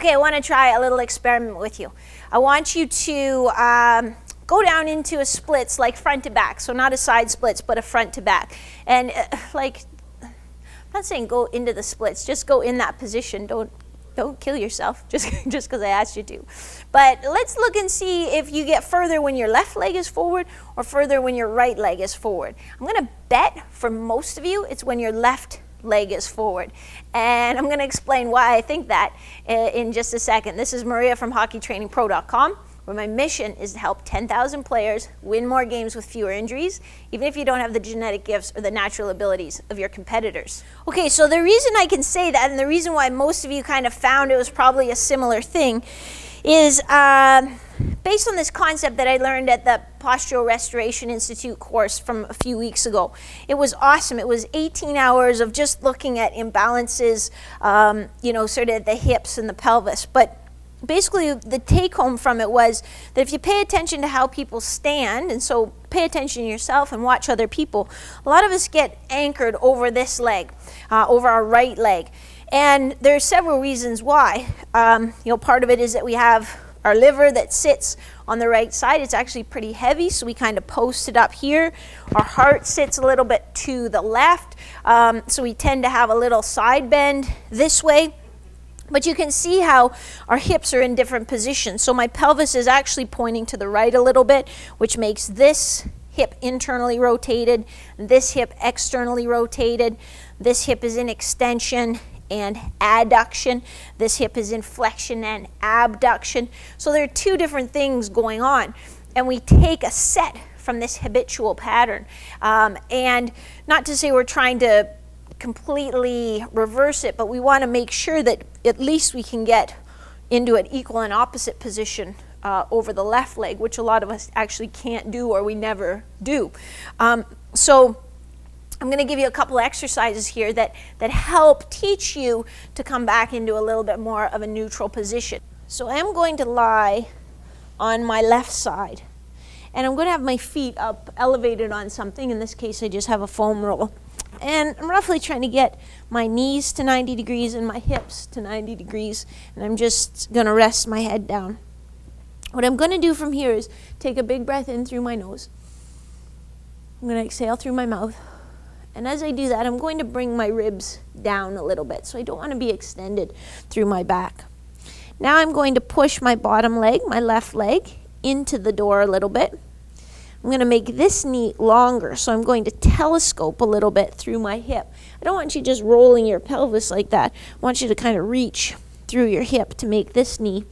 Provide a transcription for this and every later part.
Okay, I want to try a little experiment with you. I want you to go down into a splits like front to back. So not a side splits, but a front to back. And like, I'm not saying go into the splits, just go in that position. Don't kill yourself just because I asked you to. But let's look and see if you get further when your left leg is forward or further when your right leg is forward. I'm going to bet for most of you it's when your left leg is forward. And I'm going to explain why I think that in just a second. This is Maria from hockeytrainingpro.com, where my mission is to help 10,000 players win more games with fewer injuries, even if you don't have the genetic gifts or the natural abilities of your competitors. Okay, so the reason I can say that, and the reason why most of you kind of found it was probably a similar thing, is based on this concept that I learned at the Postural Restoration Institute course from a few weeks ago. It was awesome. It was 18 hours of just looking at imbalances, you know, sort of the hips and the pelvis. But basically the take home from it was that if you pay attention to how people stand, and so pay attention to yourself and watch other people, a lot of us get anchored over this leg, over our right leg. And there are several reasons why. You know, part of it is that we have our liver that sits on the right side. It's actually pretty heavy, so we kind of post it up here. Our heart sits a little bit to the left, so we tend to have a little side bend this way. But you can see how our hips are in different positions. So my pelvis is actually pointing to the right a little bit, which makes this hip internally rotated, this hip externally rotated. This hip is in extension and adduction. This hip is in flexion and abduction. So there are two different things going on. And we take a set from this habitual pattern. And not to say we're trying to completely reverse it, but we want to make sure that at least we can get into an equal and opposite position over the left leg, which a lot of us actually can't do or we never do. So I'm going to give you a couple exercises here that help teach you to come back into a little bit more of a neutral position. So I'm going to lie on my left side, and I'm going to have my feet up elevated on something. In this case, I just have a foam roll. And I'm roughly trying to get my knees to 90 degrees and my hips to 90 degrees, and I'm just going to rest my head down. What I'm going to do from here is take a big breath in through my nose. I'm going to exhale through my mouth. And as I do that, I'm going to bring my ribs down a little bit, so I don't want to be extended through my back. Now I'm going to push my bottom leg, my left leg, into the door a little bit. I'm going to make this knee longer, so I'm going to telescope a little bit through my hip. I don't want you just rolling your pelvis like that. I want you to kind of reach through your hip to make this knee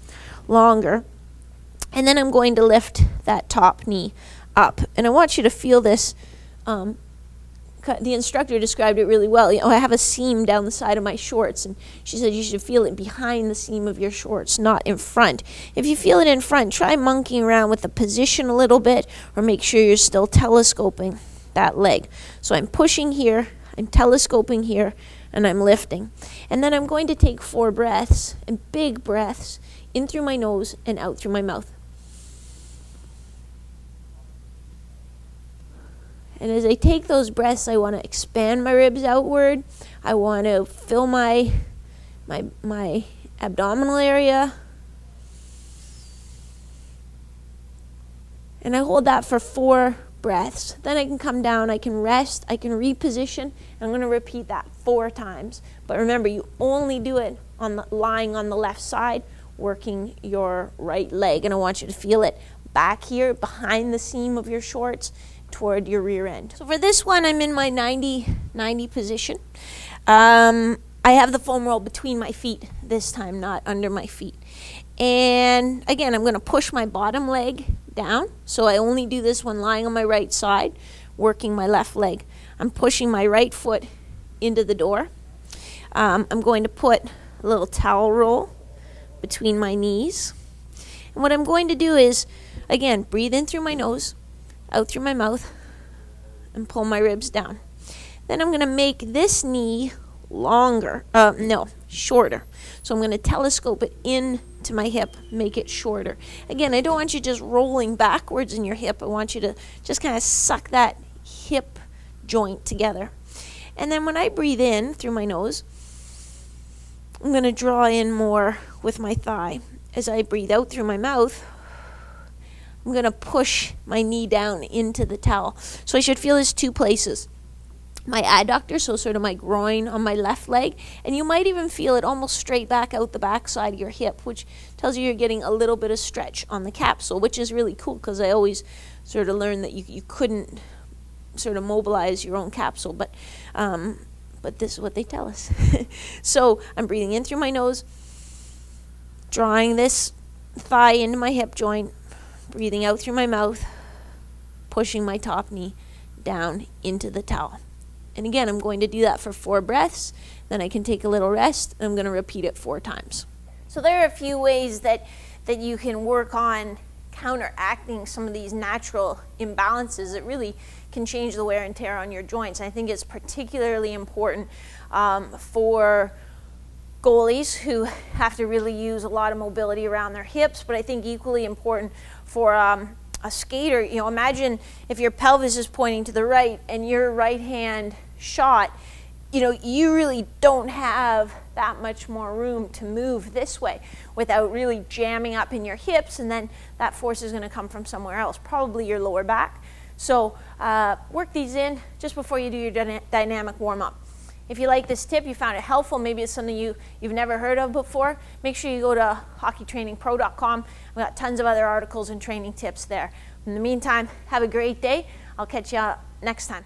longer. And then I'm going to lift that top knee up. And I want you to feel this. The instructor described it really well. You know, I have a seam down the side of my shorts, and she said you should feel it behind the seam of your shorts, not in front. If you feel it in front, try monkeying around with the position a little bit, or make sure you're still telescoping that leg. So I'm pushing here, I'm telescoping here, and I'm lifting. And then I'm going to take 4 breaths, and big breaths, in through my nose and out through my mouth. And as I take those breaths, I want to expand my ribs outward. I want to fill my abdominal area. And I hold that for 4 breaths. Then I can come down, I can rest, I can reposition, and I'm going to repeat that 4 times. But remember, you only do it lying on the left side, working your right leg. And I want you to feel it back here, behind the seam of your shorts, toward your rear end. So for this one, I'm in my 90 position. I have the foam roll between my feet this time, not under my feet. And again, I'm going to push my bottom leg down. So I only do this one lying on my right side, working my left leg. I'm pushing my right foot into the door. I'm going to put a little towel roll between my knees. And what I'm going to do is, again, breathe in through my nose, out through my mouth, and pull my ribs down. Then I'm going to make this knee shorter. So I'm going to telescope it into my hip, make it shorter. Again, I don't want you just rolling backwards in your hip. I want you to just kind of suck that hip joint together. And then when I breathe in through my nose, I'm going to draw in more with my thigh. As I breathe out through my mouth, I'm going to push my knee down into the towel. So I should feel this two places. My adductor, so sort of my groin on my left leg, and you might even feel it almost straight back out the back side of your hip, which tells you you're getting a little bit of stretch on the capsule, which is really cool because I always sort of learned that you couldn't sort of mobilize your own capsule, but this is what they tell us. So I'm breathing in through my nose, drawing this thigh into my hip joint, breathing out through my mouth, pushing my top knee down into the towel. And again, I'm going to do that for 4 breaths, then I can take a little rest, and I'm going to repeat it 4 times. So there are a few ways that you can work on counteracting some of these natural imbalances that really can change the wear and tear on your joints. I think it's particularly important for goalies who have to really use a lot of mobility around their hips, but I think equally important for a skater. You know, imagine if your pelvis is pointing to the right and your right hand shot, you know, you really don't have that much more room to move this way without really jamming up in your hips, and then that force is going to come from somewhere else, probably your lower back. So work these in just before you do your dynamic warm-up. If you like this tip, you found it helpful, maybe it's something you've never heard of before, make sure you go to hockeytrainingpro.com. We've got tons of other articles and training tips there. In the meantime, have a great day. I'll catch you next time.